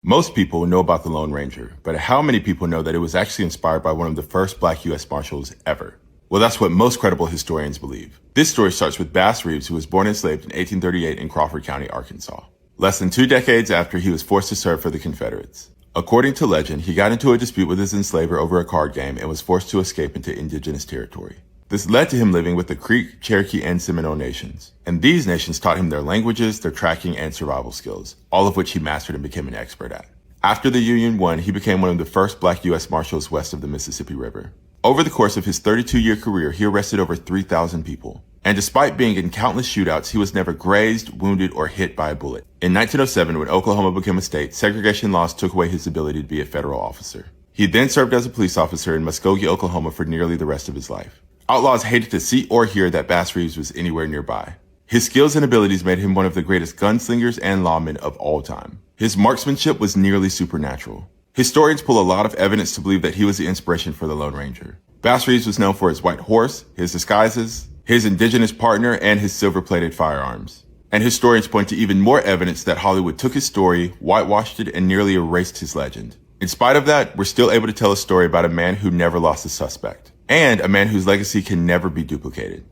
Most people know about the Lone Ranger, but how many people know that it was actually inspired by one of the first black U.S. Marshals ever? Well, that's what most credible historians believe. This story starts with Bass Reeves, who was born enslaved in 1838 in Crawford County, Arkansas, less than 2 decades after he was forced to serve for the Confederates. According to legend, he got into a dispute with his enslaver over a card game and was forced to escape into indigenous territory. This led to him living with the Creek, Cherokee, and Seminole nations. And these nations taught him their languages, their tracking, and survival skills, all of which he mastered and became an expert at. After the Union won, he became one of the first black U.S. Marshals west of the Mississippi River. Over the course of his 32-year career, he arrested over 3,000 people. And despite being in countless shootouts, he was never grazed, wounded, or hit by a bullet. In 1907, when Oklahoma became a state, segregation laws took away his ability to be a federal officer. He then served as a police officer in Muskogee, Oklahoma for nearly the rest of his life. Outlaws hated to see or hear that Bass Reeves was anywhere nearby. His skills and abilities made him one of the greatest gunslingers and lawmen of all time. His marksmanship was nearly supernatural. Historians pull a lot of evidence to believe that he was the inspiration for the Lone Ranger. Bass Reeves was known for his white horse, his disguises, his indigenous partner, and his silver-plated firearms. And historians point to even more evidence that Hollywood took his story, whitewashed it, and nearly erased his legend. In spite of that, we're still able to tell a story about a man who never lost a suspect, and a man whose legacy can never be duplicated.